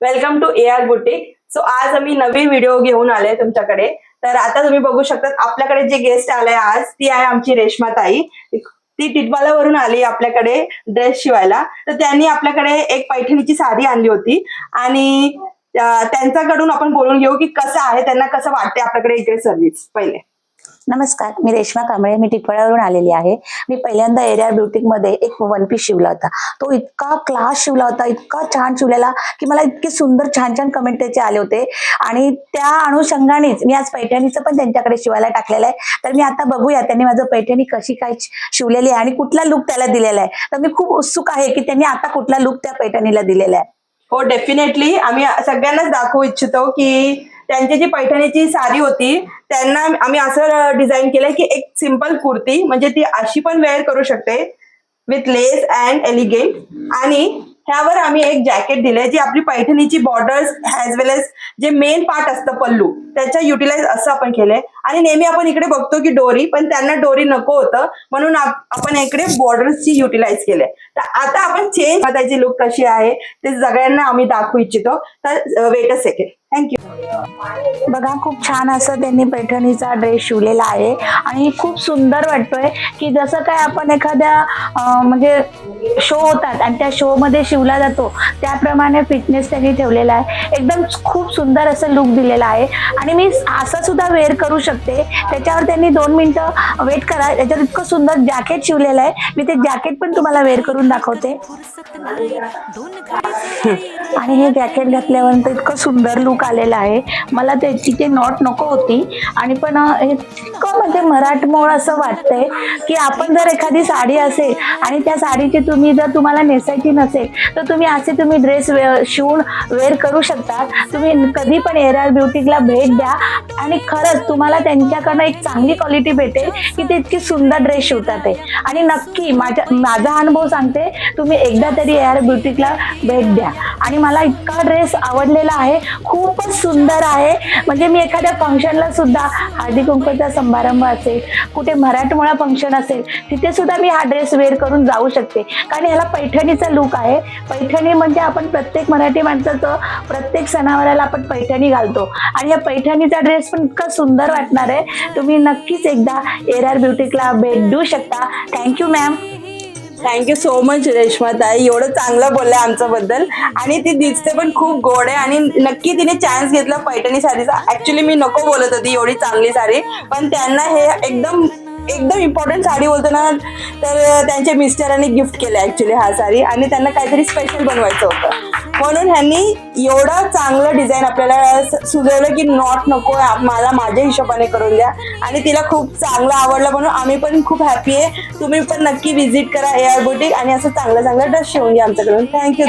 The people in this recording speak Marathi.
Welcome to AR boutique. So आज आम्ही नवीन व्हिडिओ घेऊन आले तुमच्याकडे. तर आता तुम्ही बघू शकता आपल्याकडे जे गेस्ट आले आज ती आहे आमची रेश्मा ताई. ती टिटवालावरून आली आपल्याकडे ड्रेस शिवायला. तर त्यांनी आपल्याकडे एक पैठणीची साडी आणली होती आणि त्यांच्याकडून आपण बोलून घेऊ की कसं आहे, त्यांना कसं वाटते आपल्याकडे इकडे सर्व्हिस. पहिले नमस्कार, मी रेश्मा कांबळे. मी टिटवाळावरून आलेली आहे. मी पहिल्यांदा AR बुटीक मध्ये एक वन पीस शिवला होता. तो इतका क्लास शिवला होता, इतका छान शिवलेला की मला इतके सुंदर छान छान कमेंट त्याचे आले होते. आणि त्या अनुषंगानेच मी आज पैठणीचं पण त्यांच्याकडे शिवायला टाकलेलं आहे. तर मी आता बघूया त्यांनी माझं पैठणी कशी काय शिवलेली आहे आणि कुठला लुक त्याला दिलेला आहे. तर मी खूप उत्सुक आहे की त्यांनी आता कुठला लुक त्या पैठणीला दिलेला आहे. हो, डेफिनेटली आम्ही सगळ्यांनाच दाखवू इच्छितो की त्यांची जी पैठणीची साडी होती त्यांना आम्ही असं डिझाईन केलंय की एक सिंपल कुर्ती, म्हणजे ती अशी पण वेअर करू शकते विथ लेस अँड एलिगेंट. आणि ह्यावर आम्ही एक जॅकेट दिलंय जी आपली पैठणीची बॉर्डर्स ॲज वेल एज जे मेन पार्ट असतं पल्लू त्याच्या युटिलाइज असं आपण केलंय. आणि नेहमी आपण इकडे बघतो की डोरी, पण त्यांना डोरी नको होतं म्हणून आपण इकडे बॉर्डर्सची युटिलाइज केले. तर आता आपण चेंज त्याची लुक कशी आहे ते सगळ्यांना आम्ही दाखवू इच्छितो. तर वेट अ सेकंड. थँक्यू. बघा, खूप छान असं त्यांनी पैठणीचा ड्रेस शिवलेला आहे आणि खूप सुंदर वाटतोय की जसं काय आपण एखाद्या म्हणजे शो होतात आणि त्या शो मध्ये शिवला जातो त्याप्रमाणे फिटनेस त्यांनी ठेवलेला आहे. एकदम खूप सुंदर असं लुक दिलेला आहे आणि मी असं सुद्धा वेअर करू शकते. त्याच्यावर त्यांनी 2 मिनिटं वेट करा. त्याच्यावर इतकं सुंदर जॅकेट शिवलेलं आहे. मी ते जॅकेट पण तुम्हाला वेअर करून दाखवते. आणि हे जॅकेट घातल्यावर इतकं सुंदर लुक आलेला आहे. मला त्याची ते नॉट नको होती आणि पण इतकं म्हणजे मराठमोळ असं वाटतंय की आपण जर एखादी साडी असेल आणि त्या साडीची तुम्हाला नेसायची नसेल तर तुम्ही ड्रेस शिवून वेअर करू शकता. तुम्ही कधी पण AR बुटीकला भेट द्या आणि खरंच तुम्हाला त्यांच्याकडनं एक चांगली क्वालिटी भेटेल की ते इतकी सुंदर ड्रेस शिवतात ते. आणि नक्की माझा अनुभव सांगते, तुम्ही एकदा तरी AR बुटीकला भेट द्या. आणि मला इतका ड्रेस आवडलेला आहे, खूपच सुंदर आहे. म्हणजे मी एखाद्या फंक्शनला सुद्धा, हळदी कुंकूचा समारंभ असेल, कुठे मराठमोळा फंक्शन असेल, तिथे सुद्धा मी हा ड्रेस वेअर करून जाऊ शकते. कारण ह्याला पैठणीचा लुक आहे. पैठणी म्हणजे आपण प्रत्येक मराठी माणसाचं प्रत्येक सणावाराला आपण पैठणी घालतो आणि या पैठणीचा ड्रेस पण इतका सुंदर वाटणार आहे. तुम्ही नक्कीच एकदा AR बुटीकला भेट देऊ शकता. Thank you ma'am. Thank you so much Reshma ताई, एवढं चांगलं बोललंय आमच्याबद्दल. आणि ती दिसते पण खूप गोड आहे आणि नक्की तिने चान्स घेतला पैठणी साडीचा. ऍक्च्युली मी नको बोलत होती एवढी चांगली साडी, पण त्यांना हे एकदम इम्पॉर्टंट साडी बोलतो ना, तर त्यांच्या मिस्टरांनी गिफ्ट केलं ऍक्च्युली हा साडी आणि त्यांना काहीतरी स्पेशल बनवायचं होतं म्हणून ह्यांनी एवढं चांगलं डिझाईन आपल्याला सुचवलं की नॉट नको, मला माझ्या हिशोबाने करून द्या. आणि तिला खूप चांगलं आवडलं म्हणून आम्ही पण खूप हॅपी आहे. तुम्ही पण नक्की व्हिजिट करा AR बुटीक आणि असं चांगलं ड्रेस शिवून घ्या आमच्याकडून. थँक्यू.